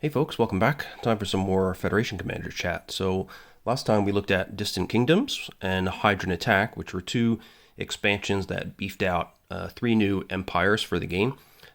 Hey folks, welcome back. Time for some more Federation Commander chat. So last time we looked at Distant Kingdoms and Hydran Attack, which were two expansions that beefed out three new empires for the game.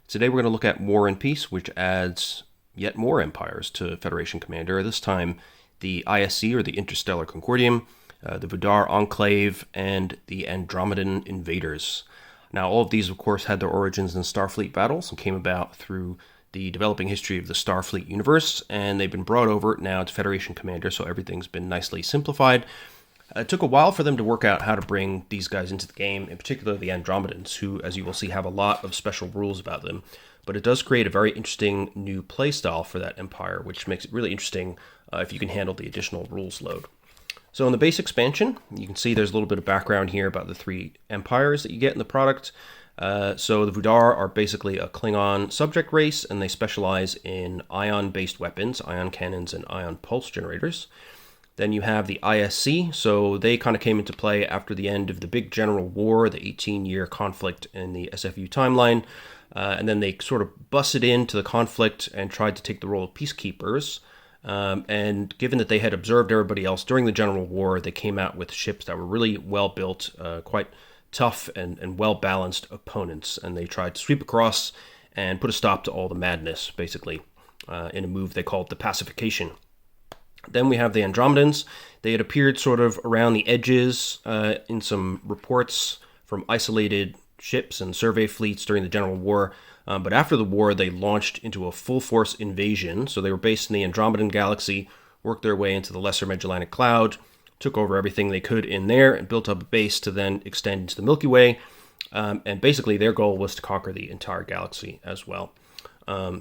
Today we're going to look at War and Peace, which adds yet more empires to Federation Commander. This time the ISC, or the Interstellar Concordium, the Vudar Enclave, and the Andromedan Invaders. Now all of these, of course, had their origins in Starfleet battles and came about through the developing history of the Starfleet universe, and they've been brought over now to Federation Commander, so everything's been nicely simplified. It took a while for them to work out how to bring these guys into the game, in particular the Andromedans, who, as you will see, have a lot of special rules about them. But it does create a very interesting new playstyle for that empire, which makes it really interesting if you can handle the additional rules load. So in the base expansion, you can see there's a little bit of background here about the three empires that you get in the product. So the Vudar are basically a Klingon subject race, and they specialize in ion-based weapons, ion cannons, and ion pulse generators. Then you have the ISC, so they kind of came into play after the end of the big general war, the 18-year conflict in the SFU timeline, and then they sort of busted into the conflict and tried to take the role of peacekeepers. And given that they had observed everybody else during the general war, they came out with ships that were really well built, quite tough and well-balanced opponents, and they tried to sweep across and put a stop to all the madness, basically, in a move they called the pacification. Then we have the Andromedans. They had appeared sort of around the edges in some reports from isolated ships and survey fleets during the general war, but after the war they launched into a full-force invasion. So they were based in the Andromedan galaxy, worked their way into the Lesser Magellanic Cloud, took over everything they could in there, and built up a base to then extend into the Milky Way. And basically their goal was to conquer the entire galaxy as well.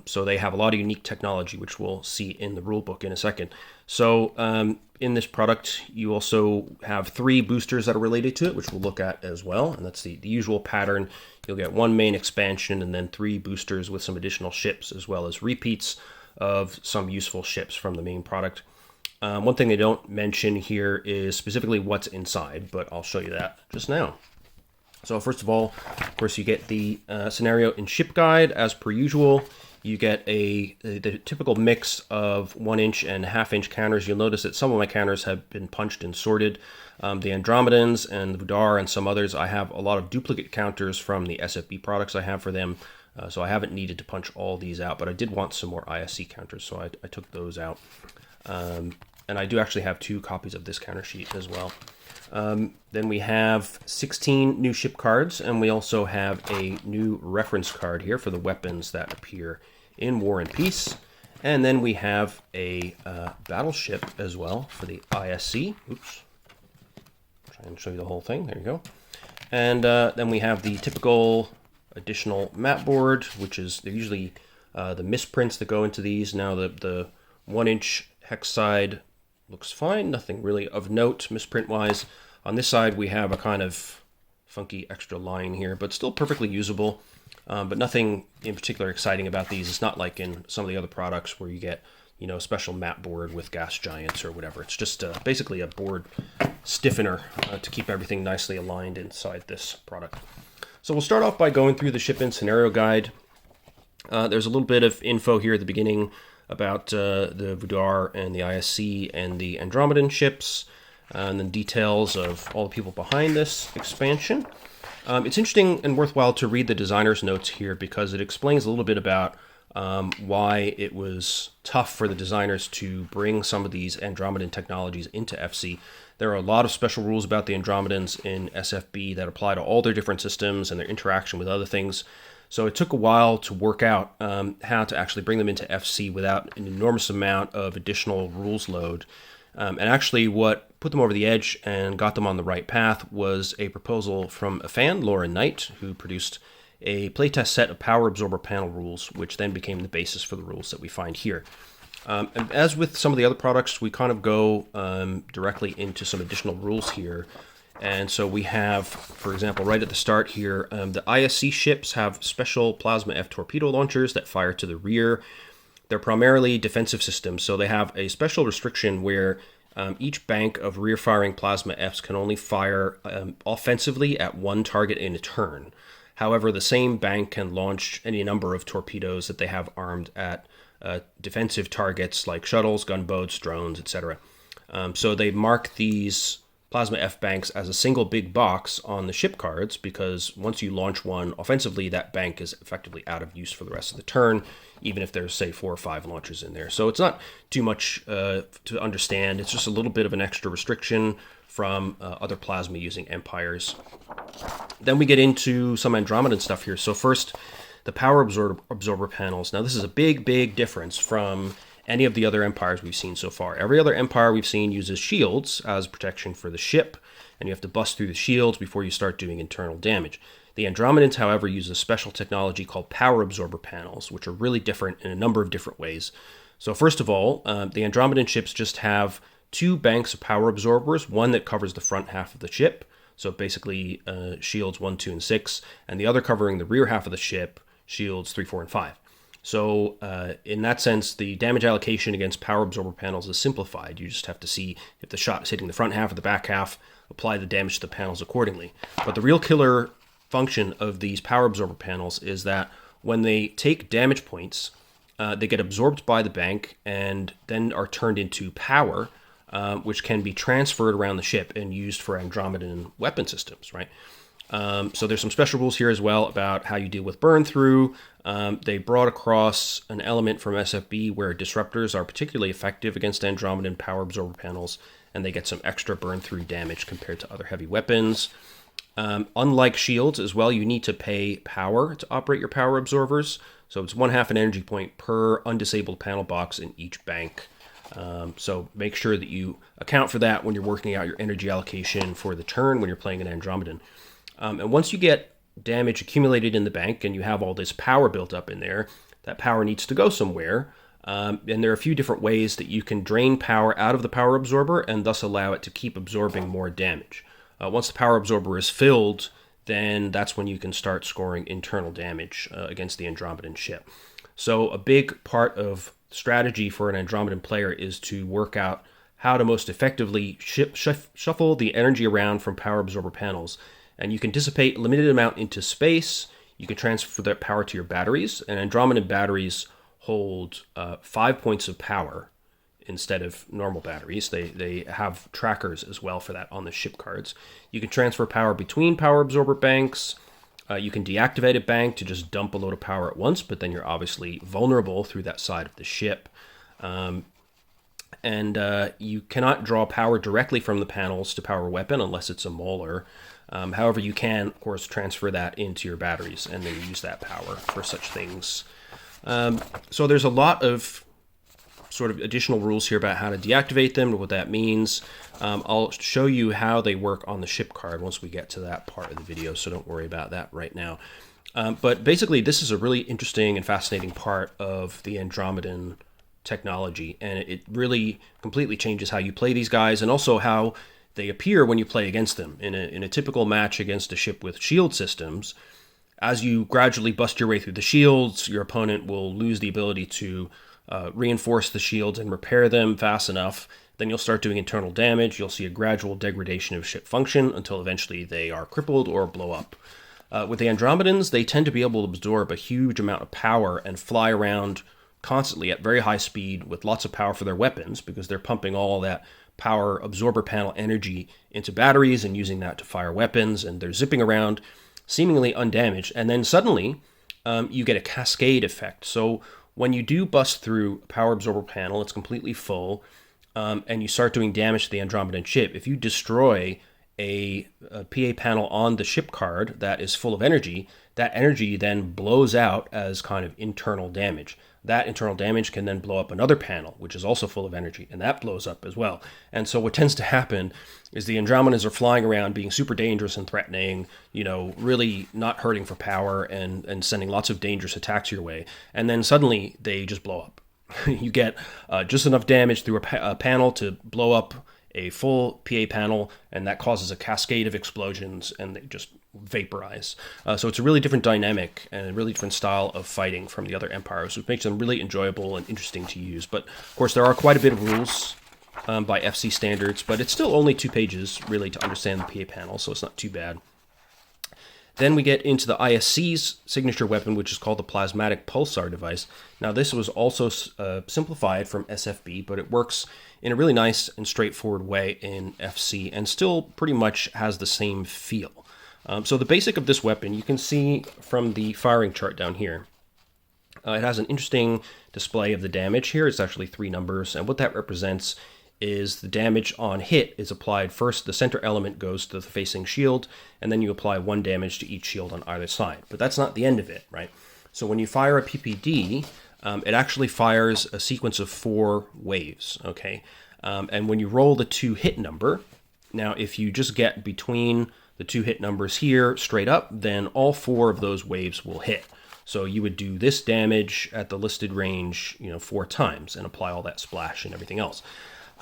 So they have a lot of unique technology, which we'll see in the rulebook in a second. So in this product, you also have three boosters that are related to it, which we'll look at as well. And that's the usual pattern. You'll get one main expansion and then three boosters with some additional ships, as well as repeats of some useful ships from the main product. One thing they don't mention here is specifically what's inside, but I'll show you that just now. So first of all, of course, you get the scenario and ship guide as per usual. You get the typical mix of 1-inch and half-inch counters. You'll notice that some of my counters have been punched and sorted. The Andromedans and the Vudar and some others, I have a lot of duplicate counters from the SFB products I have for them. So I haven't needed to punch all these out, but I did want some more ISC counters, so I took those out. And I do actually have 2 copies of this counter sheet as well. Then we have 16 new ship cards, and we also have a new reference card here for the weapons that appear in War and Peace. And then we have a battleship as well for the ISC. Oops. Try and show you the whole thing. There you go. And then we have the typical additional map board, which is they're usually the misprints that go into these. Now the 1-inch hex side looks fine, nothing really of note misprint-wise. On this side, we have a kind of funky extra line here, but still perfectly usable. But nothing in particular exciting about these. It's not like in some of the other products where you get, a special map board with gas giants or whatever. It's just basically a board stiffener to keep everything nicely aligned inside this product. So we'll start off by going through the ship-in scenario guide. There's a little bit of info here at the beginning about the Vudar and the ISC and the Andromedan ships, and then details of all the people behind this expansion. It's interesting and worthwhile to read the designer's notes here because it explains a little bit about why it was tough for the designers to bring some of these Andromedan technologies into FC. There are a lot of special rules about the Andromedans in SFB that apply to all their different systems and their interaction with other things. So it took a while to work out how to actually bring them into FC without an enormous amount of additional rules load. And actually what put them over the edge and got them on the right path was a proposal from a fan, Lauren Knight, who produced a playtest set of power absorber panel rules, which then became the basis for the rules that we find here. And as with some of the other products, we kind of go directly into some additional rules here. And so we have, for example, right at the start here, the ISC ships have special Plasma F torpedo launchers that fire to the rear. They're primarily defensive systems, so they have a special restriction where each bank of rear-firing Plasma Fs can only fire offensively at one target in a turn. However, the same bank can launch any number of torpedoes that they have armed at defensive targets like shuttles, gunboats, drones, etc. So they mark these plasma F banks as a single big box on the ship cards, because once you launch one offensively, that bank is effectively out of use for the rest of the turn, even if there's, say, 4 or 5 launches in there. So it's not too much to understand. It's just a little bit of an extra restriction from other plasma using empires. Then we get into some Andromedan stuff here. So first, the power absorber panels. Now this is a big difference from any of the other empires we've seen so far. Every other empire we've seen uses shields as protection for the ship, and you have to bust through the shields before you start doing internal damage. The Andromedans, however, use a special technology called power absorber panels, which are really different in a number of different ways. So first of all, the Andromedan ships just have 2 banks of power absorbers, one that covers the front half of the ship, so basically shields 1, 2, and 6, and the other covering the rear half of the ship, shields 3, 4, and 5. So in that sense, the damage allocation against power absorber panels is simplified. You just have to see if the shot is hitting the front half or the back half, apply the damage to the panels accordingly. But the real killer function of these power absorber panels is that when they take damage points, they get absorbed by the bank and then are turned into power, which can be transferred around the ship and used for Andromedan weapon systems, right? So there's some special rules here as well about how you deal with burn through. They brought across an element from SFB where disruptors are particularly effective against Andromedan power absorber panels, and they get some extra burn through damage compared to other heavy weapons. Unlike shields as well, you need to pay power to operate your power absorbers. So it's 1/2 an energy point per undisabled panel box in each bank. So make sure that you account for that when you're working out your energy allocation for the turn when you're playing an Andromedan. And once you get damage accumulated in the bank and you have all this power built up in there, that power needs to go somewhere. And there are a few different ways that you can drain power out of the power absorber and thus allow it to keep absorbing more damage. Once the power absorber is filled, then that's when you can start scoring internal damage against the Andromedan ship. So a big part of strategy for an Andromedan player is to work out how to most effectively shuffle the energy around from power absorber panels. And you can dissipate a limited amount into space. You can transfer that power to your batteries. And Andromedan batteries hold 5 points of power instead of normal batteries. They have trackers as well for that on the ship cards. You can transfer power between power absorber banks. You can deactivate a bank to just dump a load of power at once, but then you're obviously vulnerable through that side of the ship. And you cannot draw power directly from the panels to power a weapon unless it's a molar. However, you can, of course, transfer that into your batteries and then use that power for such things. So there's a lot of sort of additional rules here about how to deactivate them and what that means. I'll show you how they work on the ship card once we get to that part of the video, so don't worry about that right now. But basically, this is a really interesting and fascinating part of the Andromedan technology, and it really completely changes how you play these guys and also how they appear when you play against them. In a typical match against a ship with shield systems, as you gradually bust your way through the shields, your opponent will lose the ability to reinforce the shields and repair them fast enough. Then you'll start doing internal damage. You'll see a gradual degradation of ship function until eventually they are crippled or blow up. With the Andromedans, they tend to be able to absorb a huge amount of power and fly around constantly at very high speed with lots of power for their weapons because they're pumping all that power absorber panel energy into batteries and using that to fire weapons, and they're zipping around seemingly undamaged. And then suddenly you get a cascade effect. So when you do bust through a power absorber panel, it's completely full, and you start doing damage to the Andromedan ship. If you destroy a PA panel on the ship card that is full of energy, that energy then blows out as kind of internal damage. That internal damage can then blow up another panel, which is also full of energy, and that blows up as well. And so what tends to happen is the Andromedans are flying around being super dangerous and threatening, really not hurting for power and sending lots of dangerous attacks your way. And then suddenly they just blow up. You get just enough damage through a panel to blow up a full PA panel, and that causes a cascade of explosions, and they just vaporize. So it's a really different dynamic and a really different style of fighting from the other empires, which makes them really enjoyable and interesting to use. But of course, there are quite a bit of rules by FC standards, but it's still only 2 pages really to understand the PA panel, so it's not too bad. Then we get into the ISC's signature weapon, which is called the Plasmatic Pulsar device. Now, this was also simplified from SFB, but it works in a really nice and straightforward way in FC and still pretty much has the same feel. So the basic of this weapon, you can see from the firing chart down here. It has an interesting display of the damage here. It's actually 3 numbers, and what that represents is the damage on hit is applied first. The center element goes to the facing shield, and then you apply 1 damage to each shield on either side. But that's not the end of it, right? So when you fire a PPD, it actually fires a sequence of 4 waves, okay? And when you roll the 2 hit number, now if you just get between the 2 hit numbers here straight up, then all 4 of those waves will hit. So you would do this damage at the listed range, 4 times and apply all that splash and everything else.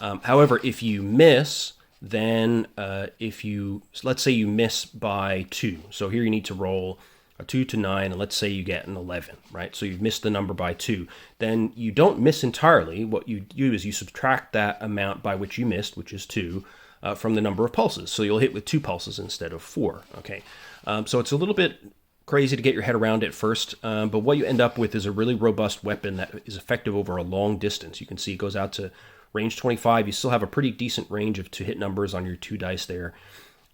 However, if you miss, then let's say you miss by 2. So here you need to roll a 2 to 9, and let's say you get an 11, right? So you've missed the number by 2. Then you don't miss entirely. What you do is you subtract that amount by which you missed, which is 2, from the number of pulses. So you'll hit with 2 pulses instead of 4, okay? So it's a little bit crazy to get your head around at first, but what you end up with is a really robust weapon that is effective over a long distance. You can see it goes out to range 25. You still have a pretty decent range of 2 hit numbers on your 2 dice there,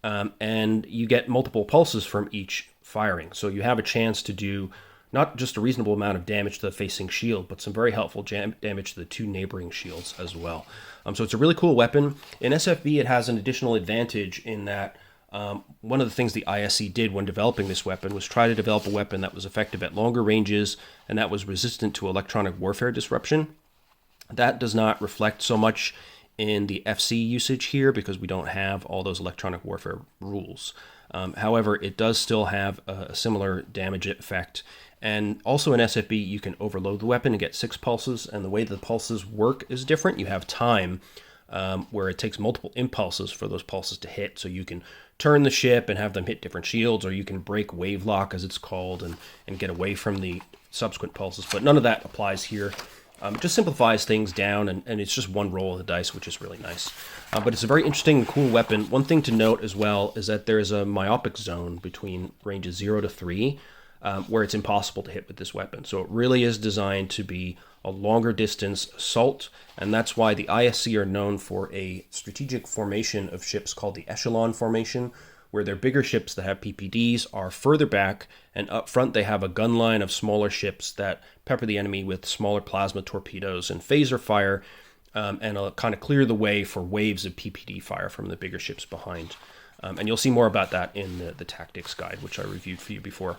and you get multiple pulses from each firing. So you have a chance to do not just a reasonable amount of damage to the facing shield, but some very helpful damage to the 2 neighboring shields as well. So it's a really cool weapon. In SFB, it has an additional advantage in that one of the things the ISC did when developing this weapon was try to develop a weapon that was effective at longer ranges and that was resistant to electronic warfare disruption. That does not reflect so much in the FC usage here because we don't have all those electronic warfare rules. However, it does still have a similar damage effect. And also in SFB, you can overload the weapon and get 6 pulses, and the way the pulses work is different. You have time where it takes multiple impulses for those pulses to hit, so you can turn the ship and have them hit different shields, or you can break wave lock, as it's called, and get away from the subsequent pulses. But none of that applies here. It just simplifies things down, and it's just 1 roll of the dice, which is really nice. But it's a very interesting and cool weapon. One thing to note as well is that there's a myopic zone between ranges 0 to 3, where it's impossible to hit with this weapon. So it really is designed to be a longer distance assault, and that's why the ISC are known for a strategic formation of ships called the echelon formation, where their bigger ships that have PPDs are further back, and up front they have a gun line of smaller ships that pepper the enemy with smaller plasma torpedoes and phaser fire, and kind of clear the way for waves of PPD fire from the bigger ships behind. And you'll see more about that in the tactics guide, which I reviewed for you before.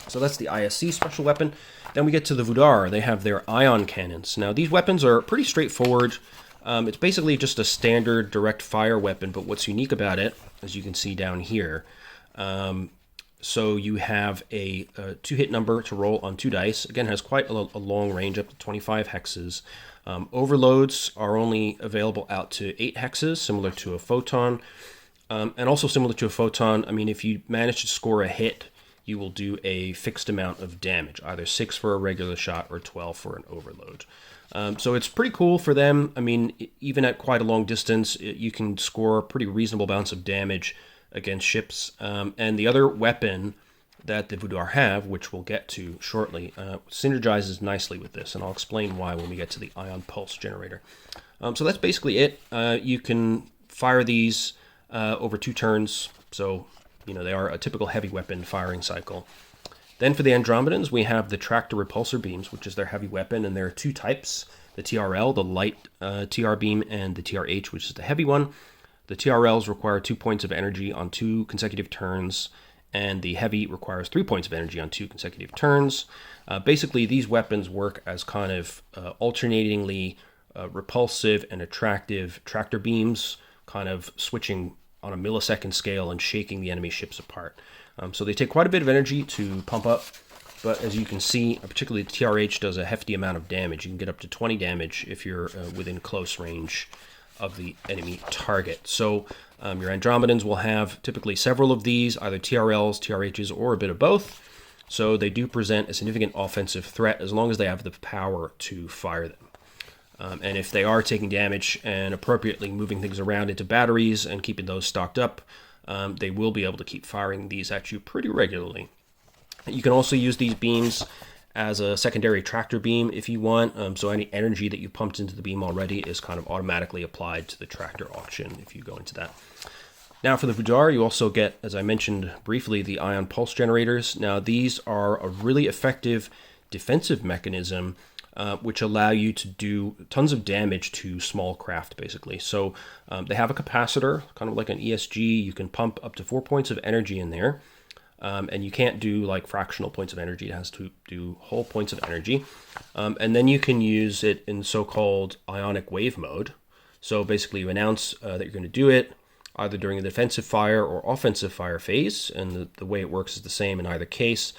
So that's the ISC special weapon. Then we get to the Vudar. They have their ion cannons. Now, these weapons are pretty straightforward. It's basically just a standard direct fire weapon, but what's unique about it, as you can see down here, so you have a 2 hit number to roll on 2 dice. Again, has quite a long range, up to 25 hexes. Overloads are only available out to 8 hexes, similar to a photon. And also similar to a photon, I mean, if you manage to score a hit, you will do a fixed amount of damage, either 6 for a regular shot or 12 for an overload. So it's pretty cool for them. I mean, even at quite a long distance, you can score pretty reasonable amounts of damage against ships. And the other weapon that the Vudar have, which we'll get to shortly, synergizes nicely with this, and I'll explain why when we get to the ion pulse generator. So that's basically it. You can fire these over 2 turns, so they are a typical heavy weapon firing cycle. Then for the Andromedans, we have the tractor repulsor beams, which is their heavy weapon, and there are 2 types, the TRL, the light TR beam, and the TRH, which is the heavy one. The TRLs require 2 points of energy on 2 consecutive turns, and the heavy requires 3 points of energy on 2 consecutive turns. Basically, these weapons work as kind of alternatingly repulsive and attractive tractor beams, kind of switching on a millisecond scale and shaking the enemy ships apart. So they take quite a bit of energy to pump up, but as you can see, particularly the TRH does a hefty amount of damage. You can get up to 20 damage if you're within close range of the enemy target. So your Andromedans will have typically several of these, either TRLs, TRHs, or a bit of both. So they do present a significant offensive threat as long as they have the power to fire them. And if they are taking damage and appropriately moving things around into batteries and keeping those stocked up, they will be able to keep firing these at you pretty regularly. You can also use these beams as a secondary tractor beam if you want. So any energy that you pumped into the beam already is kind of automatically applied to the tractor auction if you go into that. Now for the Vudar, you also get, as I mentioned briefly, the ion pulse generators. Now these are a really effective defensive mechanism which allow you to do tons of damage to small craft, basically. So they have a capacitor, kind of like an ESG. You can pump up to 4 points of energy in there. And you can't do like fractional points of energy. It has to do whole points of energy. And then you can use it in so-called ionic wave mode. So basically you announce that you're going to do it either during the defensive fire or offensive fire phase. And the way it works is the same in either case.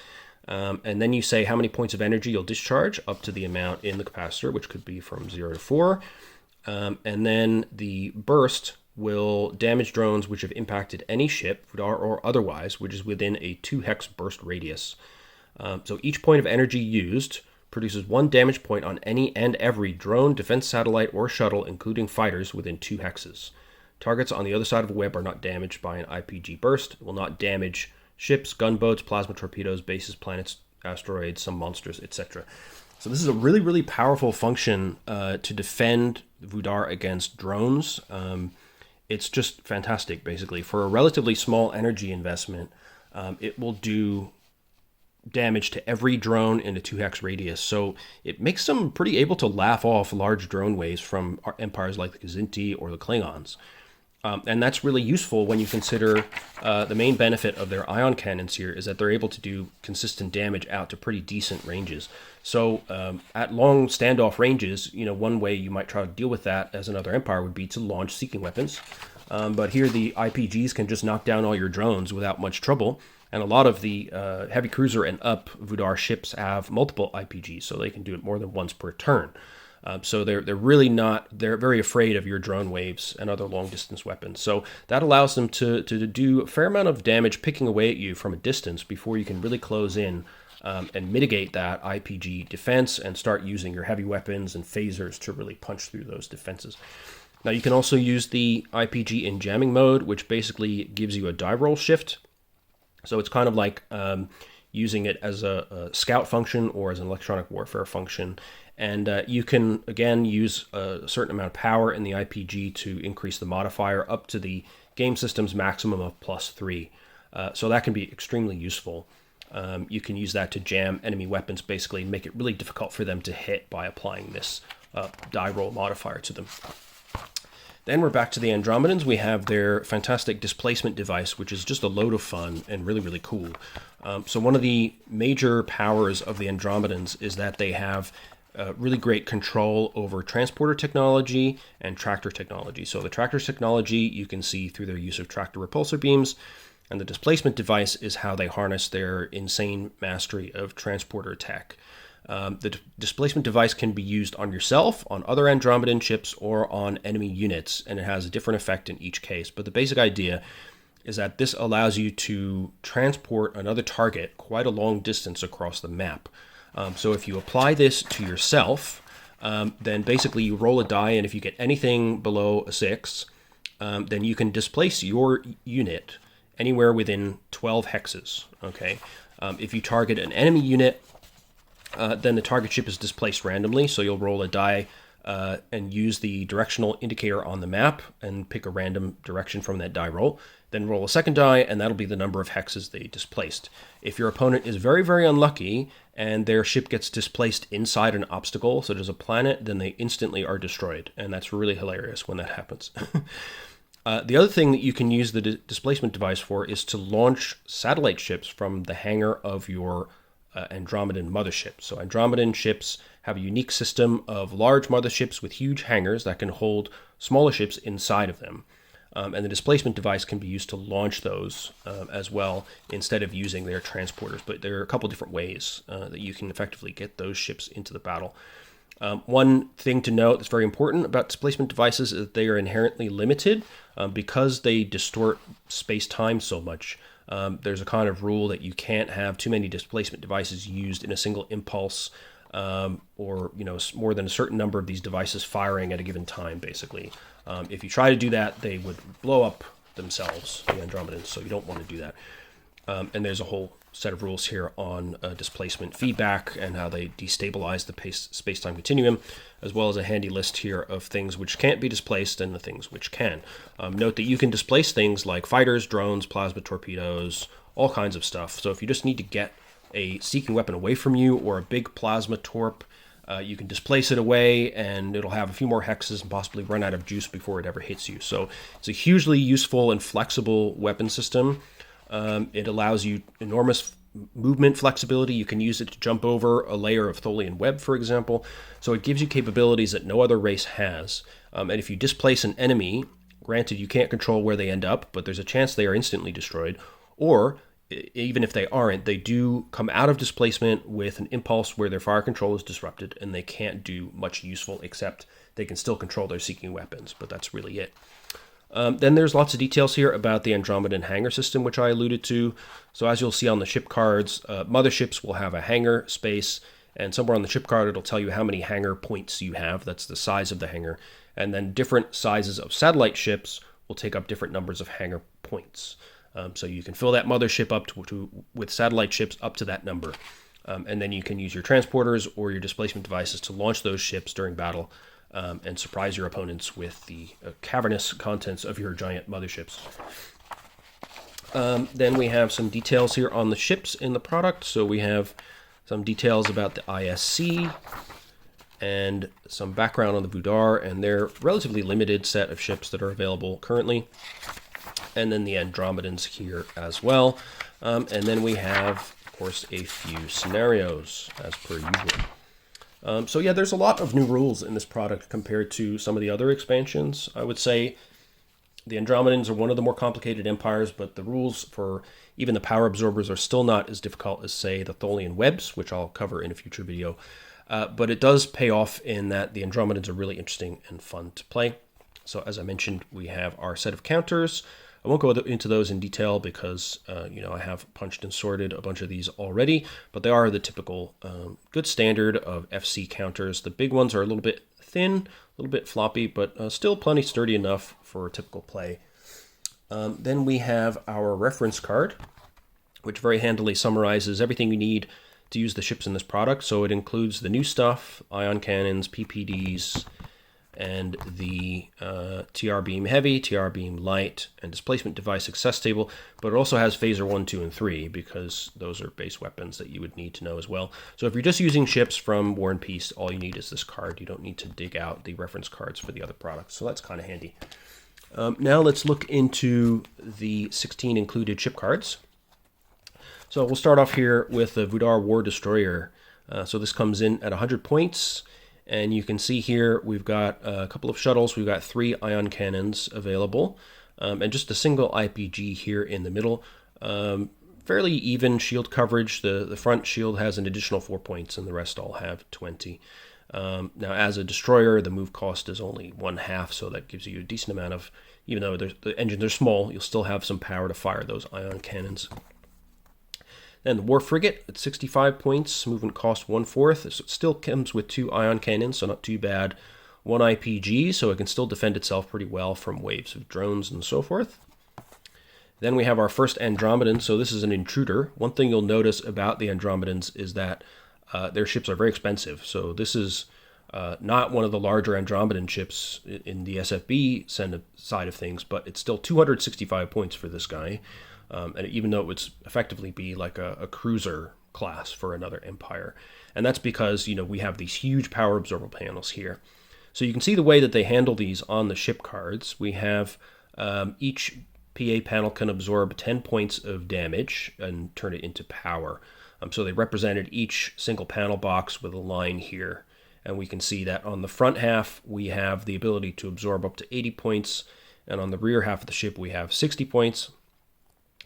And then you say how many points of energy you'll discharge up to the amount in the capacitor, which could be from 0 to 4. And then the burst will damage drones which have impacted any ship, Vudar or otherwise, which is within a 2 hex burst radius. So each point of energy used produces 1 damage point on any and every drone, defense satellite, or shuttle, including fighters, within 2 hexes. Targets on the other side of the web are not damaged by an IPG burst. It will not damage ships, gunboats, plasma torpedoes, bases, planets, asteroids, some monsters, etc. So this is a really, really powerful function to defend Vudar against drones. It's just fantastic, basically. For a relatively small energy investment, it will do damage to every drone in a 2 hex radius. So it makes them pretty able to laugh off large drone waves from empires like the Kzinti or the Klingons. And that's really useful when you consider the main benefit of their ion cannons here is that they're able to do consistent damage out to pretty decent ranges. So at long standoff ranges, one way you might try to deal with that as another empire would be to launch seeking weapons. But here the IPGs can just knock down all your drones without much trouble. And a lot of the heavy cruiser and up Vudar ships have multiple IPGs, so they can do it more than once per turn. So they're really not, they're very afraid of your drone waves and other long distance weapons. So that allows them to do a fair amount of damage picking away at you from a distance before you can really close in and mitigate that IPG defense and start using your heavy weapons and phasers to really punch through those defenses. Now you can also use the IPG in jamming mode, which basically gives you a die roll shift. So it's kind of like using it as a scout function or as an electronic warfare function. And you can, again, use a certain amount of power in the IPG to increase the modifier up to the game system's maximum of +3. So that can be extremely useful. You can use that to jam enemy weapons, basically, and make it really difficult for them to hit by applying this die roll modifier to them. Then we're back to the Andromedans. We have their fantastic displacement device, which is just a load of fun and really, really cool. So one of the major powers of the Andromedans is that they have really great control over transporter technology and tractor technology. So the tractor technology you can see through their use of tractor repulsor beams, and the displacement device is how they harness their insane mastery of transporter tech. The displacement device can be used on yourself, on other Andromedan ships, or on enemy units, and it has a different effect in each case. But the basic idea is that this allows you to transport another target quite a long distance across the map. So if you apply this to yourself, then basically you roll a die, and if you get anything below a 6, then you can displace your unit anywhere within 12 hexes. Okay. If you target an enemy unit, then the target ship is displaced randomly, so you'll roll a die and use the directional indicator on the map and pick a random direction from that die roll. Then roll a second die, and that'll be the number of hexes they displaced. If your opponent is very, very unlucky and their ship gets displaced inside an obstacle, such as a planet, then they instantly are destroyed, and that's really hilarious when that happens. The other thing that you can use the displacement device for is to launch satellite ships from the hangar of your Andromedan mothership. So Andromedan ships have a unique system of large motherships with huge hangars that can hold smaller ships inside of them. And the displacement device can be used to launch those as well instead of using their transporters. But there are a couple different ways that you can effectively get those ships into the battle. One thing to note that's very important about displacement devices is that they are inherently limited because they distort space-time so much. There's a kind of rule that you can't have too many displacement devices used in a single impulse, or more than a certain number of these devices firing at a given time, basically. If you try to do that, they would blow up themselves, the Andromedans, so you don't want to do that. And there's a whole set of rules here on displacement feedback and how they destabilize the space-time continuum, as well as a handy list here of things which can't be displaced and the things which can. Note that you can displace things like fighters, drones, plasma torpedoes, all kinds of stuff. So if you just need to get a seeking weapon away from you or a big plasma torp, you can displace it away and it'll have a few more hexes and possibly run out of juice before it ever hits you. So it's a hugely useful and flexible weapon system. It allows you enormous movement flexibility. You can use it to jump over a layer of Tholian web, for example. So it gives you capabilities that no other race has. And if you displace an enemy, granted you can't control where they end up, but there's a chance they are instantly destroyed. Or even if they aren't, they do come out of displacement with an impulse where their fire control is disrupted and they can't do much useful except they can still control their seeking weapons, but that's really it. Then there's lots of details here about the Andromedan hangar system, which I alluded to. So as you'll see on the ship cards, motherships will have a hangar space, and somewhere on the ship card it'll tell you how many hangar points you have. That's the size of the hangar. And then different sizes of satellite ships will take up different numbers of hangar points. So you can fill that mothership up with satellite ships up to that number. And then you can use your transporters or your displacement devices to launch those ships during battle and surprise your opponents with the cavernous contents of your giant motherships. Then we have some details here on the ships in the product. So we have some details about the ISC and some background on the Vudar and their relatively limited set of ships that are available currently. And then the Andromedans here as well. And then we have, of course, a few scenarios as per usual. So yeah, there's a lot of new rules in this product compared to some of the other expansions. I would say the Andromedans are one of the more complicated empires, but the rules for even the power absorbers are still not as difficult as, say, the Tholian webs, which I'll cover in a future video. But it does pay off in that the Andromedans are really interesting and fun to play. So as I mentioned, we have our set of counters. I won't go into those in detail because, I have punched and sorted a bunch of these already, but they are the typical good standard of FC counters. The big ones are a little bit thin, a little bit floppy, but still plenty sturdy enough for typical play. Then we have our reference card, which very handily summarizes everything you need to use the ships in this product. So it includes the new stuff, ion cannons, PPDs, and the TR Beam Heavy, TR Beam Light, and Displacement Device Success Table, but it also has Phaser 1, 2, and 3, because those are base weapons that you would need to know as well. So if you're just using ships from War and Peace, all you need is this card. You don't need to dig out the reference cards for the other products, so that's kind of handy. Now let's look into the 16 included ship cards. So we'll start off here with the Vudar War Destroyer. So this comes in at 100 points. And you can see here we've got a couple of shuttles. We've got 3 ion cannons available, and just a single IPG here in the middle. Fairly even shield coverage. The front shield has an additional 4 points, and the rest all have 20. Now, as a destroyer, the move cost is only 1/2, so that gives you a decent amount of, even though the engines are small, you'll still have some power to fire those ion cannons. Then the War Frigate at 65 points, movement cost 1/4. So it still comes with 2 ion cannons, so not too bad. 1 IPG, so it can still defend itself pretty well from waves of drones and so forth. Then we have our first Andromedan, so this is an intruder. One thing you'll notice about the Andromedans is that their ships are very expensive. So this is not one of the larger Andromedan ships in the SFB side of things, but it's still 265 points for this guy. And even though it would effectively be like a cruiser class for another empire. And that's because, we have these huge power absorber panels here. So you can see the way that they handle these on the ship cards. We have each PA panel can absorb 10 points of damage and turn it into power. So they represented each single panel box with a line here. And we can see that on the front half, we have the ability to absorb up to 80 points. And on the rear half of the ship, we have 60 points.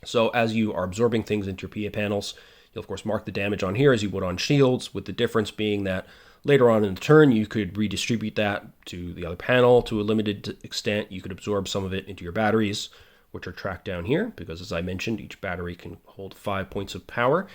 So as you are absorbing things into your PA panels, you'll of course mark the damage on here as you would on shields, with the difference being that later on in the turn you could redistribute that to the other panel to a limited extent. You could absorb some of it into your batteries, which are tracked down here, because as I mentioned, each battery can hold 5 points of power.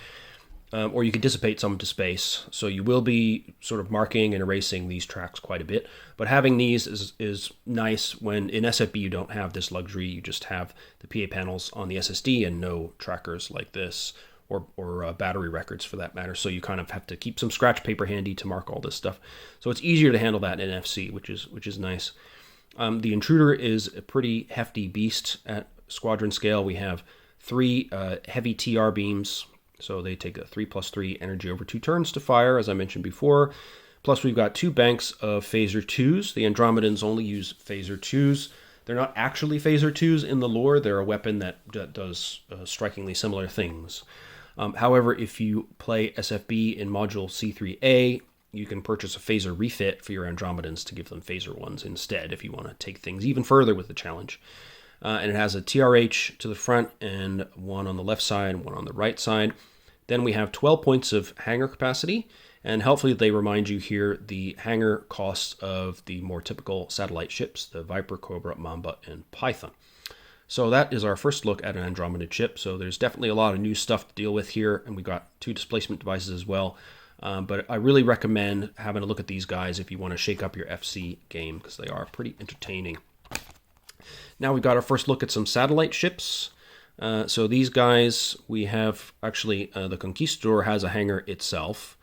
or you could dissipate some to space. So you will be sort of marking and erasing these tracks quite a bit. But having these is nice when in SFB you don't have this luxury. You just have the PA panels on the SSD and no trackers like this, or battery records for that matter. So you kind of have to keep some scratch paper handy to mark all this stuff. So it's easier to handle that in NFC, which is nice. The Intruder is a pretty hefty beast at squadron scale. We have 3 heavy TR beams. So they take a 3+3 energy over 2 turns to fire, as I mentioned before. Plus we've got 2 banks of phaser 2s. The Andromedans only use phaser 2s. They're not actually phaser 2s in the lore. They're a weapon that does strikingly similar things. However, if you play SFB in module C3A, you can purchase a phaser refit for your Andromedans to give them phaser 1s instead if you want to take things even further with the challenge. And it has a TRH to the front and 1 on the left side and 1 on the right side. Then we have 12 points of hangar capacity, and helpfully they remind you here the hangar costs of the more typical satellite ships, the Viper, Cobra, Mamba, and Python. So that is our first look at an Andromedan ship. So there's definitely a lot of new stuff to deal with here, and we got 2 displacement devices as well. But I really recommend having a look at these guys if you want to shake up your FC game, because they are pretty entertaining. Now we've got our first look at some satellite ships. So these guys, we have actually, the Conquistador has a hangar itself.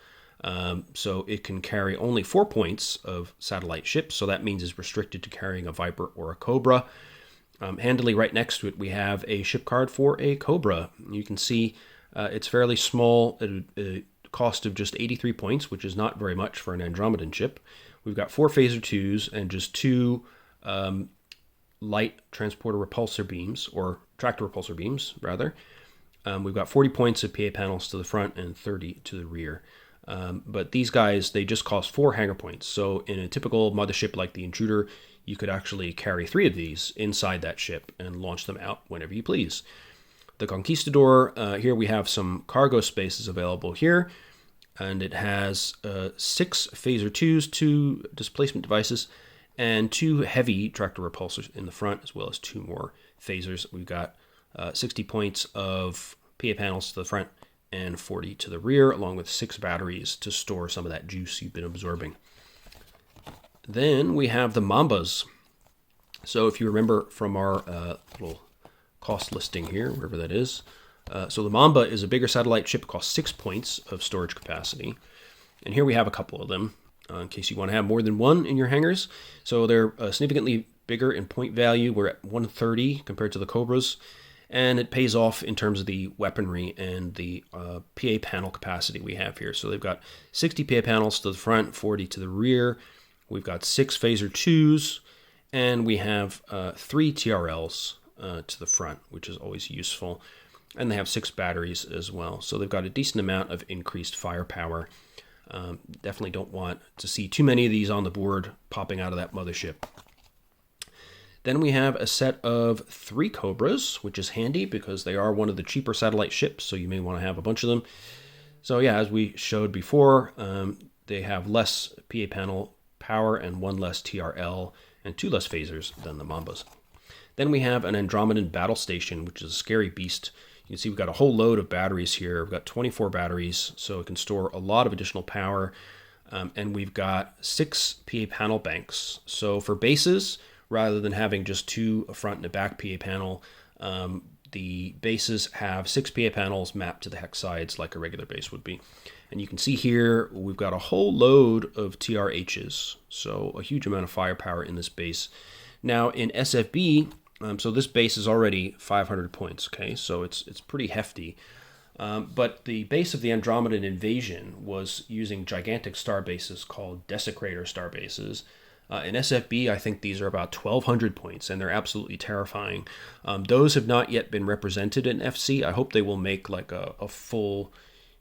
So it can carry only 4 points of satellite ships. So that means it's restricted to carrying a Viper or a Cobra. Handily right next to it, we have a ship card for a Cobra. You can see it's fairly small at a cost of just 83 points, which is not very much for an Andromedan ship. We've got 4 phaser 2s and just 2 light transporter repulsor beams, or tractor repulsor beams, rather. We've got 40 points of PA panels to the front and 30 to the rear. But these guys, they just cost 4 hangar points. So in a typical mothership like the Intruder, you could actually carry 3 of these inside that ship and launch them out whenever you please. The Conquistador, here we have some cargo spaces available here, and it has 6 phaser 2s, 2 displacement devices, and 2 heavy tractor repulsors in the front, as well as 2 more phasers. We've got 60 points of PA panels to the front and 40 to the rear, along with 6 batteries to store some of that juice you've been absorbing. Then we have the Mambas. So if you remember from our little cost listing here, wherever that is, so the Mamba is a bigger satellite ship, costs 6 points of storage capacity. And here we have a couple of them, in case you want to have more than one in your hangars. So they're significantly bigger in point value. We're at 130 compared to the Cobras. And it pays off in terms of the weaponry and the PA panel capacity we have here. So they've got 60 PA panels to the front, 40 to the rear. We've got 6 phaser 2s, and we have 3 TRLs to the front, which is always useful. And they have 6 batteries as well. So they've got a decent amount of increased firepower. Definitely don't want to see too many of these on the board popping out of that mothership. Then we have a set of 3 Cobras, which is handy because they are one of the cheaper satellite ships, so you may want to have a bunch of them. So yeah, as we showed before, they have less PA panel power and 1 less TRL and 2 less phasers than the Mambas. Then we have an Andromedan battle station, which is a scary beast. You can see we've got a whole load of batteries here. We've got 24 batteries, so it can store a lot of additional power. And we've got 6 PA panel banks. So for bases, rather than having just 2, a front and a back PA panel, the bases have 6 PA panels mapped to the hex sides like a regular base would be. And you can see here we've got a whole load of TRHs, so a huge amount of firepower in this base. Now in SFB, so this base is already 500 points, okay, so it's pretty hefty. But the base of the Andromedan invasion was using gigantic star bases called desecrator star bases. In SFB, I think these are about 1,200 points, and they're absolutely terrifying. Those have not yet been represented in FC. I hope they will make like a full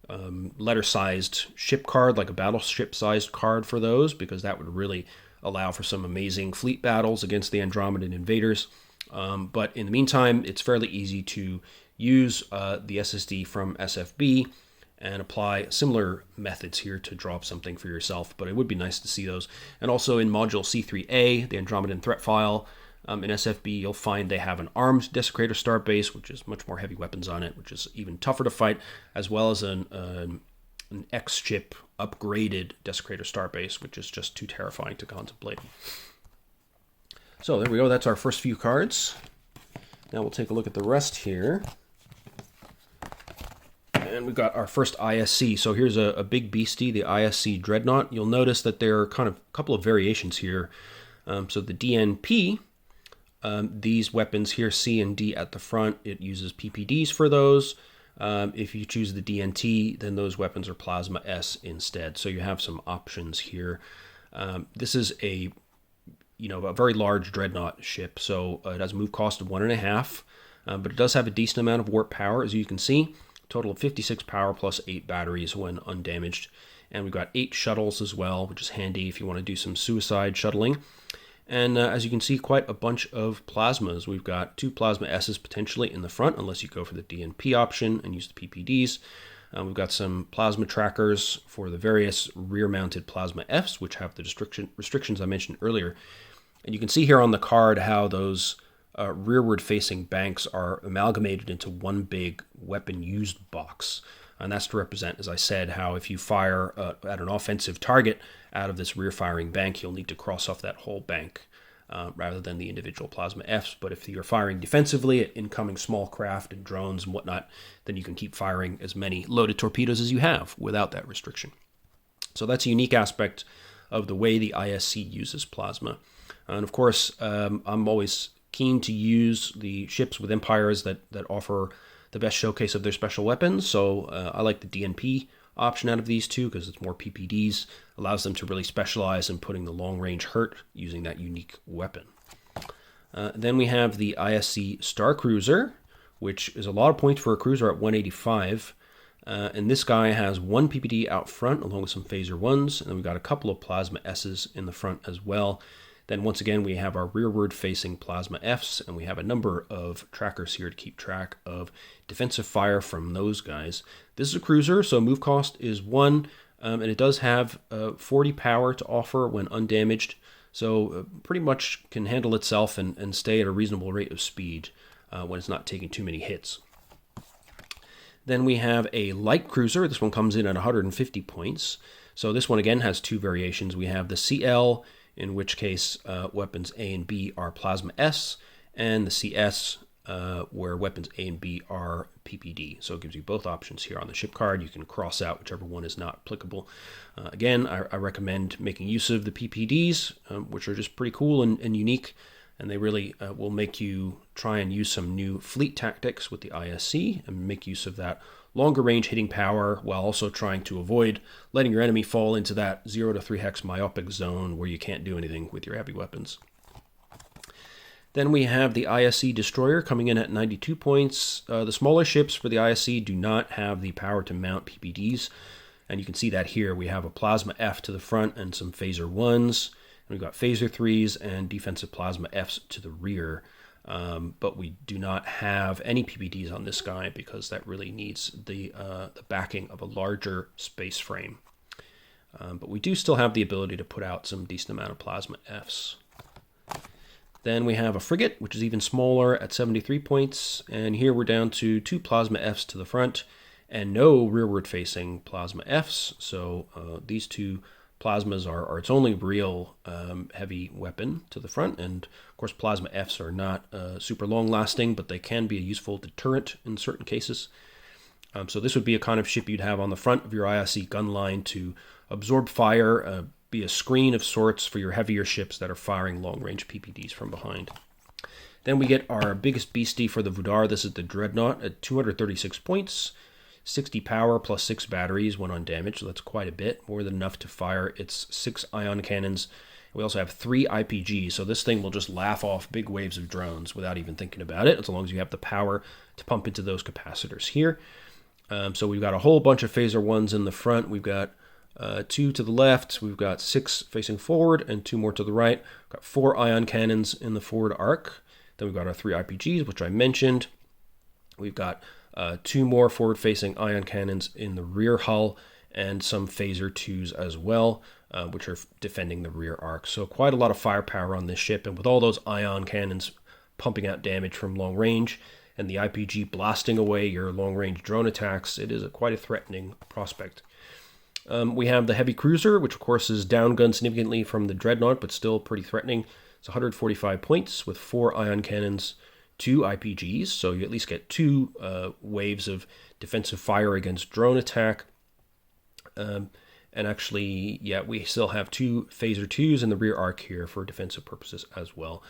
letter-sized ship card, like a battleship-sized card for those, because that would really allow for some amazing fleet battles against the Andromedan invaders. But in the meantime, it's fairly easy to use the SSD from SFB and apply similar methods here to draw up something for yourself, but it would be nice to see those. And also in module C3A, the Andromedan threat file, In SFB, you'll find they have an armed Desecrator Starbase, which is much more heavy weapons on it, which is even tougher to fight, as well as an X-ship upgraded Desecrator Starbase, which is just too terrifying to contemplate. So there we go. That's our first few cards. Now we'll take a look at the rest here. And we've got our first ISC. So here's a big beastie, the ISC Dreadnought. You'll notice that there are kind of a couple of variations here. So the DNP, these weapons here, C and D at the front, it uses PPDs for those. If you choose the DNT, then those weapons are Plasma S instead. So you have some options here. This is a very large Dreadnought ship. So it has a move cost of 1.5, but it does have a decent amount of warp power, as you can see. Total of 56 power plus 8 batteries when undamaged. And we've got 8 shuttles as well, which is handy if you want to do some suicide shuttling. And as you can see, quite a bunch of plasmas. We've got 2 Plasma S's potentially in the front, unless you go for the DNP option and use the PPDs. We've got some plasma trackers for the various rear-mounted Plasma Fs, which have the restrictions I mentioned earlier. And you can see here on the card how those rearward-facing banks are amalgamated into one big weapon-used box. And that's to represent, as I said, how if you fire at an offensive target out of this rear-firing bank, you'll need to cross off that whole bank rather than the individual Plasma Fs. But if you're firing defensively at incoming small craft and drones and whatnot, then you can keep firing as many loaded torpedoes as you have without that restriction. So that's a unique aspect of the way the ISC uses plasma. And of course, I'm always keen to use the ships with empires that offer the best showcase of their special weapons. So I like the DNP option out of these two because it's more PPDs, allows them to really specialize in putting the long-range hurt using that unique weapon. Then we have the ISC Star Cruiser, which is a lot of points for a cruiser at 185. And this guy has 1 PPD out front along with some phaser 1s, and then we've got a couple of Plasma S's in the front as well. Then once again, we have our rearward-facing Plasma Fs, and we have a number of trackers here to keep track of defensive fire from those guys. This is a cruiser, so move cost is 1, and it does have 40 power to offer when undamaged, so pretty much can handle itself and stay at a reasonable rate of speed when it's not taking too many hits. Then we have a light cruiser. This one comes in at 150 points. So this one again has 2 variations. We have the CL, in which case weapons A and B are Plasma S, and the CS, where weapons A and B are PPD. So it gives you both options here on the ship card. You can cross out whichever one is not applicable. Again, I recommend making use of the PPDs, which are just pretty cool and unique, and they really will make you try and use some new fleet tactics with the ISC and make use of that longer range hitting power while also trying to avoid letting your enemy fall into that 0 to 3 hex myopic zone where you can't do anything with your heavy weapons. Then we have the ISC Destroyer coming in at 92 points. The smaller ships for the ISC do not have the power to mount PPDs, and you can see that here. We have a Plasma F to the front and some Phaser 1s. And we've got Phaser 3s and defensive Plasma Fs to the rear. But we do not have any PPDs on this guy because that really needs the backing of a larger space frame. But we do still have the ability to put out some decent amount of Plasma Fs. Then we have a frigate, which is even smaller at 73 points. And here we're down to 2 Plasma Fs to the front and no rearward-facing Plasma Fs. So these 2 plasmas are its only real heavy weapon to the front, and of course Plasma Fs are not super long lasting, but they can be a useful deterrent in certain cases. So this would be a kind of ship you'd have on the front of your ISC gun line to absorb fire, be a screen of sorts for your heavier ships that are firing long-range PPDs from behind. Then we get our biggest beastie for the Vudar. This is the Dreadnought at 236 points. 60 power plus 6 batteries when undamaged, so that's quite a bit, more than enough to fire its 6 ion cannons. We also have 3 IPGs, so this thing will just laugh off big waves of drones without even thinking about it, as long as you have the power to pump into those capacitors here. So we've got a whole bunch of Phaser 1s in the front. We've got 2 to the left. We've got 6 facing forward and 2 more to the right. We've got 4 ion cannons in the forward arc. Then we've got our 3 IPGs, which I mentioned. We've got 2 more forward-facing ion cannons in the rear hull, and some phaser 2s as well, which are defending the rear arc. So quite a lot of firepower on this ship, and with all those ion cannons pumping out damage from long range, and the IPG blasting away your long-range drone attacks, it is quite a threatening prospect. We have the heavy cruiser, which of course is downgunned significantly from the dreadnought, but still pretty threatening. It's 145 points with 4 ion cannons, 2 IPGs, so you at least get 2 waves of defensive fire against drone attack. And actually, yeah, we still have 2 phaser 2s in the rear arc here for defensive purposes as well.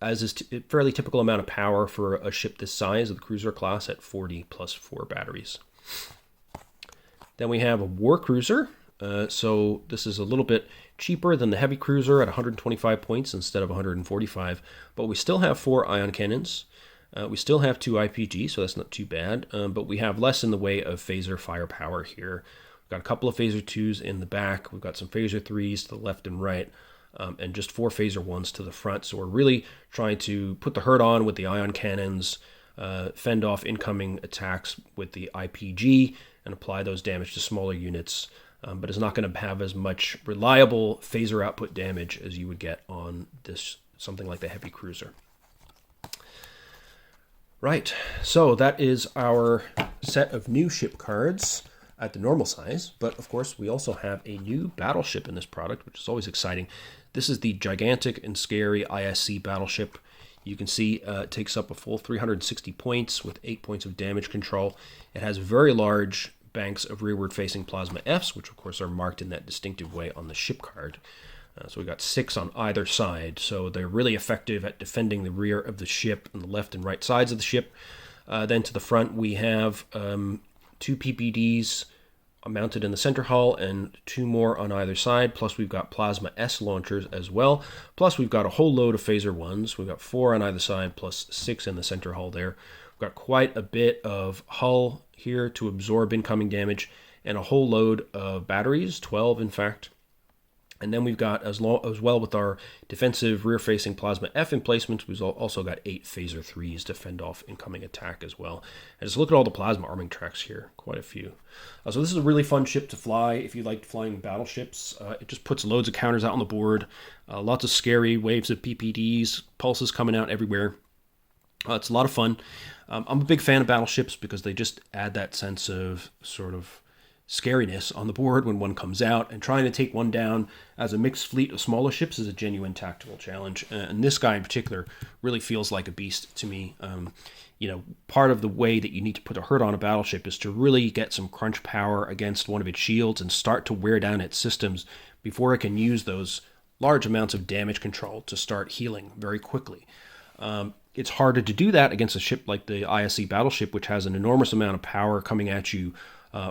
As is a fairly typical amount of power for a ship this size of the cruiser class at 40 plus 4 batteries. Then we have a war cruiser. So this is a little bit cheaper than the heavy cruiser at 125 points instead of 145, but we still have 4 ion cannons. We still have 2 IPGs, so that's not too bad, but we have less in the way of phaser firepower here. We've got a couple of phaser 2s in the back. We've got some phaser 3s to the left and right, and just 4 phaser 1s to the front. So we're really trying to put the hurt on with the ion cannons, fend off incoming attacks with the IPG, and apply those damage to smaller units. But it's not going to have as much reliable phaser output damage as you would get on this something like the heavy cruiser. Right, so that is our set of new ship cards at the normal size, but of course we also have a new battleship in this product, which is always exciting. This is the gigantic and scary ISC battleship. You can see it takes up a full 360 points with 8 points of damage control. It has very large banks of rearward-facing plasma Fs, which of course are marked in that distinctive way on the ship card. So we've got 6 on either side, so they're really effective at defending the rear of the ship and the left and right sides of the ship. Then to the front we have 2 PPDs mounted in the center hull and 2 more on either side, plus we've got plasma S launchers as well, plus we've got a whole load of phaser 1s. We've got 4 on either side plus 6 in the center hull there. We've got quite a bit of hull here to absorb incoming damage and a whole load of batteries, 12 in fact. And then we've got, as well with our defensive rear-facing plasma F emplacements, we've also got 8 phaser 3s to fend off incoming attack as well. And just look at all the plasma arming tracks here, quite a few. So this is a really fun ship to fly if you like flying battleships. It just puts loads of counters out on the board, lots of scary waves of PPDs, pulses coming out everywhere. It's a lot of fun. I'm a big fan of battleships because they just add that sense of sort of scariness on the board when one comes out, and trying to take one down as a mixed fleet of smaller ships is a genuine tactical challenge. And this guy in particular really feels like a beast to me. Part of the way that you need to put a hurt on a battleship is to really get some crunch power against one of its shields and start to wear down its systems before it can use those large amounts of damage control to start healing very quickly. It's harder to do that against a ship like the ISC battleship, which has an enormous amount of power coming at you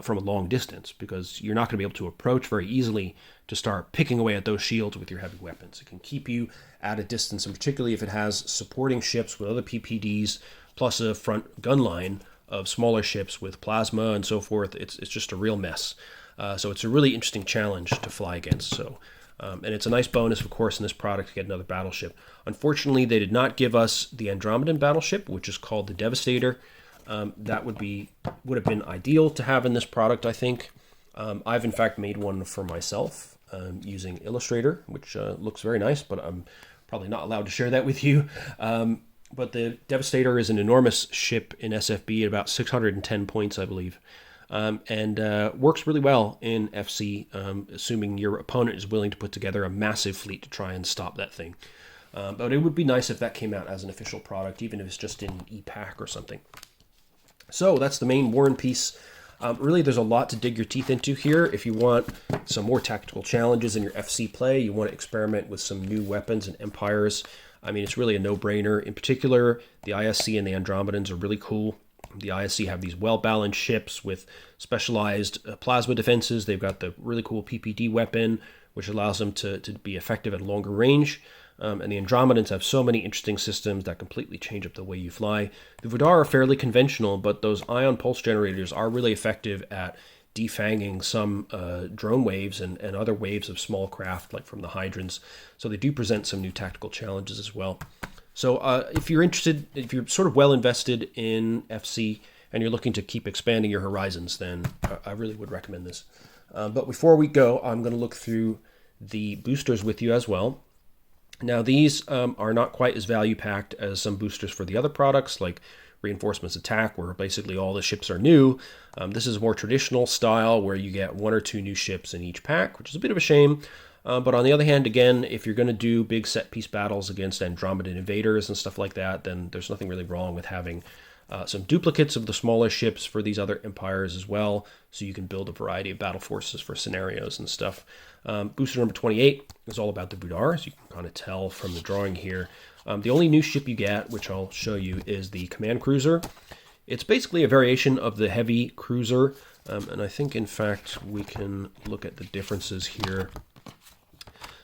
from a long distance, because you're not going to be able to approach very easily to start picking away at those shields with your heavy weapons. It can keep you at a distance, and particularly if it has supporting ships with other PPDs, plus a front gun line of smaller ships with plasma and so forth, it's just a real mess. So it's a really interesting challenge to fly against. And it's a nice bonus, of course, in this product to get another battleship. Unfortunately, they did not give us the Andromedan battleship, which is called the Devastator. That would have been ideal to have in this product, I think. I've in fact made one for myself using Illustrator, which looks very nice, but I'm probably not allowed to share that with you. But the Devastator is an enormous ship in SFB at about 610 points, I believe, and works really well in FC, assuming your opponent is willing to put together a massive fleet to try and stop that thing. But it would be nice if that came out as an official product, even if it's just in e-pack or something. So that's the main War and Peace. Really, there's a lot to dig your teeth into here. If you want some more tactical challenges in your FC play, you want to experiment with some new weapons and empires, I mean, it's really a no-brainer. In particular, the ISC and the Andromedans are really cool. The ISC have these well-balanced ships with specialized plasma defenses. They've got the really cool PPD weapon, which allows them to be effective at a longer range. And the Andromedans have so many interesting systems that completely change up the way you fly. The Vudar are fairly conventional, but those ion pulse generators are really effective at defanging some drone waves and other waves of small craft, like from the Hydrons. So they do present some new tactical challenges as well. So if you're interested, if you're sort of well invested in FC and you're looking to keep expanding your horizons, then I really would recommend this. But before we go, I'm going to look through the boosters with you as well. Now, these are not quite as value-packed as some boosters for the other products, like Reinforcements Attack, where basically all the ships are new. This is a more traditional style where you get 1 or 2 new ships in each pack, which is a bit of a shame. But on the other hand, again, if you're going to do big set-piece battles against Andromedan Invaders and stuff like that, then there's nothing really wrong with having some duplicates of the smaller ships for these other empires as well, so you can build a variety of battle forces for scenarios and stuff. Booster number 28 is all about the Vudar, as you can kind of tell from the drawing here. The only new ship you get, which I'll show you, is the Command Cruiser. It's basically a variation of the Heavy Cruiser, and I think, in fact, we can look at the differences here.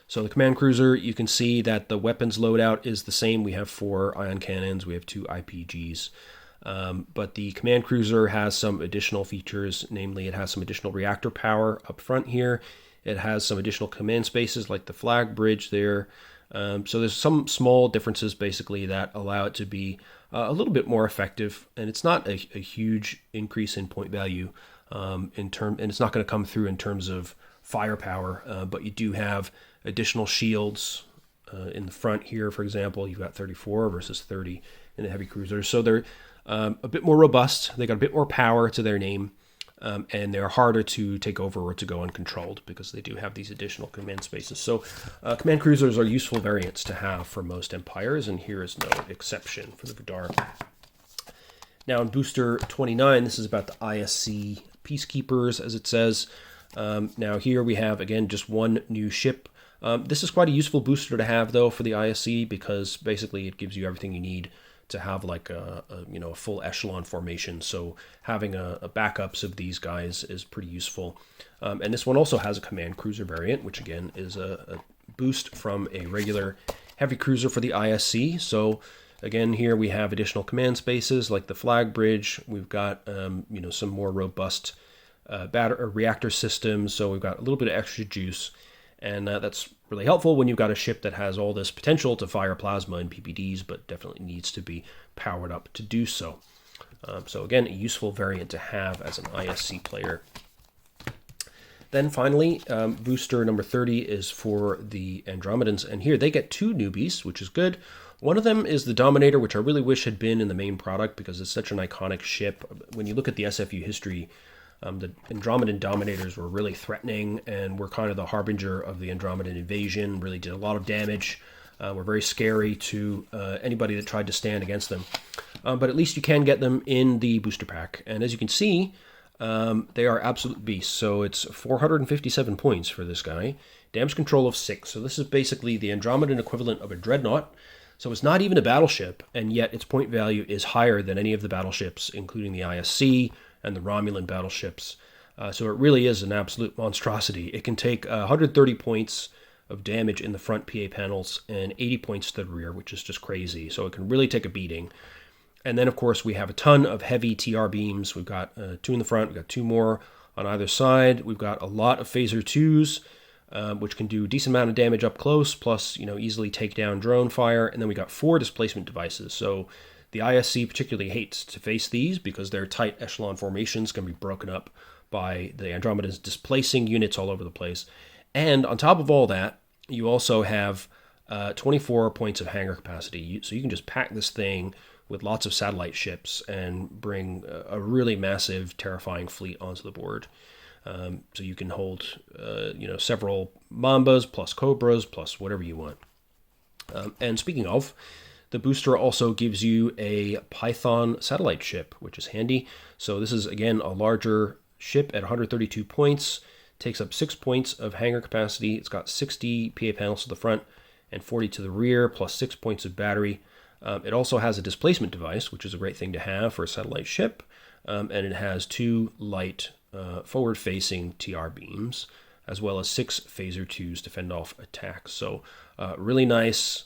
So the Command Cruiser, you can see that the weapons loadout is the same. We have 4 ion cannons, we have 2 IPGs. But the Command Cruiser has some additional features, namely it has some additional reactor power up front here. It has some additional command spaces like the flag bridge there. So there's some small differences basically that allow it to be a little bit more effective, and it's not a huge increase in point value and it's not going to come through in terms of firepower, but you do have additional shields in the front here. For example, you've got 34 versus 30 in the Heavy Cruisers, so they're a bit more robust. They got a bit more power to their name, and they're harder to take over or to go uncontrolled because they do have these additional command spaces. So Command Cruisers are useful variants to have for most empires, and here is no exception for the Vudar. Now in Booster 29, this is about the ISC Peacekeepers, as it says. Now here we have, again, just 1 new ship. This is quite a useful booster to have, though, for the ISC, because basically it gives you everything you need to have like a full echelon formation. So having a backups of these guys is pretty useful. And this one also has a Command Cruiser variant, which again is a boost from a regular Heavy Cruiser for the ISC. So again, here we have additional command spaces like the flag bridge. We've got some more robust reactor systems. So we've got a little bit of extra juice. And that's really helpful when you've got a ship that has all this potential to fire plasma and PPDs, but definitely needs to be powered up to do so. So again, a useful variant to have as an ISC player. Then finally, booster number 30 is for the Andromedans, and here they get 2 newbies, which is good. One of them is the Dominator, which I really wish had been in the main product because it's such an iconic ship. When you look at the SFU history, the Andromedan Dominators were really threatening and were kind of the harbinger of the Andromedan invasion, really did a lot of damage, were very scary to anybody that tried to stand against them. But at least you can get them in the booster pack. And as you can see, they are absolute beasts. So it's 457 points for this guy, damage control of 6. So this is basically the Andromedan equivalent of a dreadnought. So it's not even a battleship, and yet its point value is higher than any of the battleships, including the ISC and the Romulan battleships. So it really is an absolute monstrosity. It can take 130 points of damage in the front PA panels and 80 points to the rear, which is just crazy. So it can really take a beating. And then, of course, we have a ton of heavy TR beams. We've got 2 in the front. We've got 2 more on either side. We've got a lot of phaser 2s, which can do a decent amount of damage up close, plus easily take down drone fire. And then we got 4 displacement devices. So the ISC particularly hates to face these because their tight echelon formations can be broken up by the Andromedans displacing units all over the place. And on top of all that, you also have 24 points of hangar capacity. So you can just pack this thing with lots of satellite ships and bring a really massive, terrifying fleet onto the board. So you can hold, several Mambas plus Cobras plus whatever you want. And speaking of, the booster also gives you a Python satellite ship, which is handy. So this is, again, a larger ship at 132 points. Takes up 6 points of hangar capacity. It's got 60 PA panels to the front and 40 to the rear, plus 6 points of battery. It also has a displacement device, which is a great thing to have for a satellite ship. And it has 2 light forward-facing TR beams, as well as 6 phaser 2s to fend off attacks. So really nice,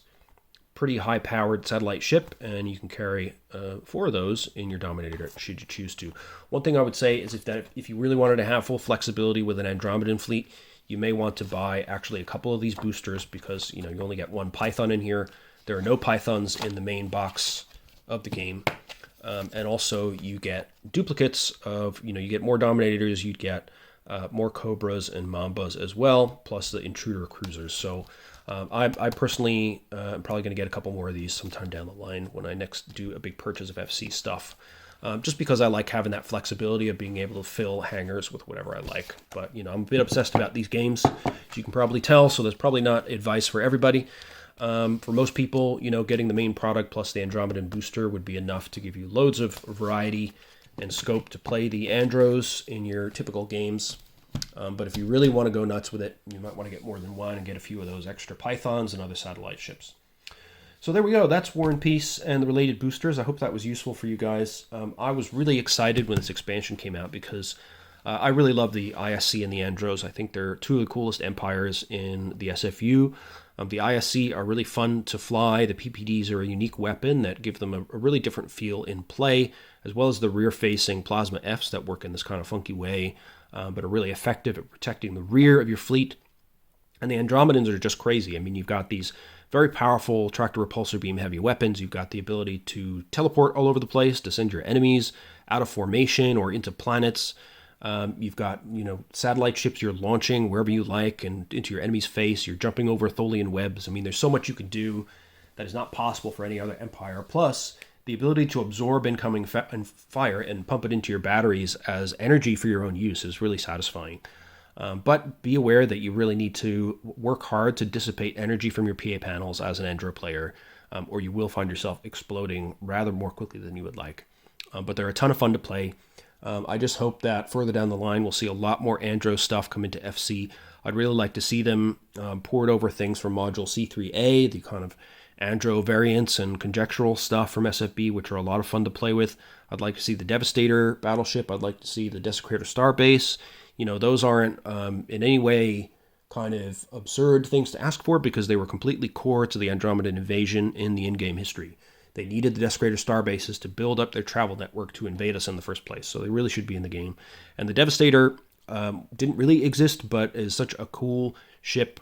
pretty high-powered satellite ship, and you can carry 4 of those in your Dominator should you choose to. One thing I would say is if you really wanted to have full flexibility with an Andromedan fleet, you may want to buy actually a couple of these boosters because you only get 1 Python in here. There are no Pythons in the main box of the game. and also you get duplicates of, you get more Dominators, you'd get more Cobras and Mambas as well, plus the Intruder Cruisers. So I personally am probably going to get a couple more of these sometime down the line when I next do a big purchase of FC stuff. Just because I like having that flexibility of being able to fill hangars with whatever I like. But, I'm a bit obsessed about these games, as you can probably tell, so there's probably not advice for everybody. For most people, getting the main product plus the Andromedan booster would be enough to give you loads of variety and scope to play the Andros in your typical games. But if you really want to go nuts with it, you might want to get more than one and get a few of those extra Pythons and other satellite ships. So there we go. That's War and Peace and the related boosters. I hope that was useful for you guys. I was really excited when this expansion came out because I really love the ISC and the Andros. I think they're two of the coolest empires in the SFU. The ISC are really fun to fly. The PPDs are a unique weapon that give them a really different feel in play, as well as the rear-facing Plasma Fs that work in this kind of funky way, but are really effective at protecting the rear of your fleet. And the Andromedans are just crazy. I mean, you've got these very powerful tractor repulsor beam heavy weapons. You've got the ability to teleport all over the place, to send your enemies out of formation or into planets. You've got, satellite ships you're launching wherever you like and into your enemy's face. You're jumping over Tholian webs. I mean, there's so much you can do that is not possible for any other empire. Plus, the ability to absorb incoming fire and pump it into your batteries as energy for your own use is really satisfying. But be aware that you really need to work hard to dissipate energy from your PA panels as an Andro player, or you will find yourself exploding rather more quickly than you would like. But they're a ton of fun to play. I just hope that further down the line we'll see a lot more Andro stuff come into FC. I'd really like to see them port over things from Module C3A, the kind of Andro variants and conjectural stuff from SFB, which are a lot of fun to play with. I'd like to see the Devastator battleship. I'd like to see the Desecrator Starbase. Those aren't in any way kind of absurd things to ask for because they were completely core to the Andromedan invasion in the in-game history. They needed the Desecrator Starbases to build up their travel network to invade us in the first place, so they really should be in the game. And the Devastator didn't really exist, but is such a cool ship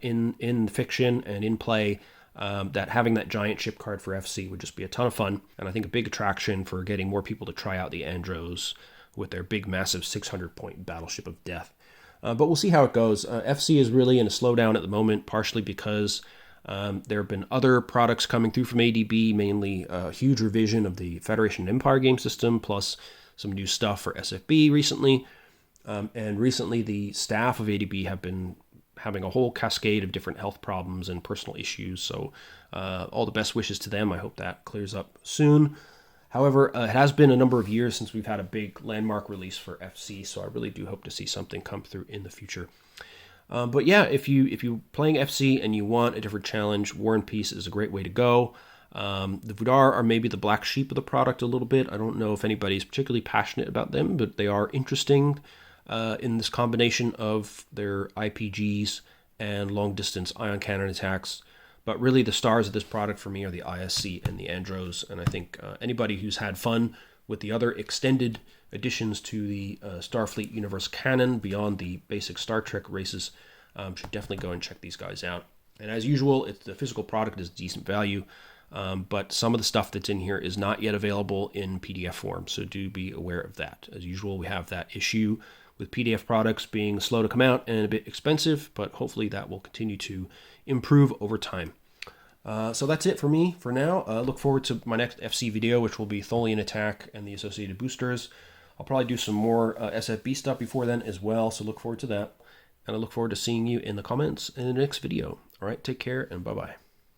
in fiction and in play that having that giant ship card for FC would just be a ton of fun, and I think a big attraction for getting more people to try out the Andros with their big, massive 600-point battleship of death. But we'll see how it goes. FC is really in a slowdown at the moment, partially because there have been other products coming through from ADB, mainly a huge revision of the Federation Empire game system, plus some new stuff for SFB recently. And recently, the staff of ADB have been having a whole cascade of different health problems and personal issues. So all the best wishes to them. I hope that clears up soon. However, it has been a number of years since we've had a big landmark release for FC, so I really do hope to see something come through in the future. But yeah, if you're playing FC and you want a different challenge, War and Peace is a great way to go. The Vudar are maybe the black sheep of the product a little bit. I don't know if anybody's particularly passionate about them, but they are interesting in this combination of their IPGs and long-distance ion cannon attacks. But really, the stars of this product for me are the ISC and the Andros, and I think anybody who's had fun with the other extended additions to the Starfleet universe canon beyond the basic Star Trek races should definitely go and check these guys out. And as usual, the physical product is decent value, but some of the stuff that's in here is not yet available in PDF form, so do be aware of that. As usual, we have that issue with PDF products being slow to come out and a bit expensive, but hopefully that will continue to improve over time. So that's it for me for now. Look forward to my next FC video, which will be Tholian Attack and the associated boosters. I'll probably do some more SFB stuff before then as well, so look forward to that. And I look forward to seeing you in the comments in the next video. All right, take care and bye-bye.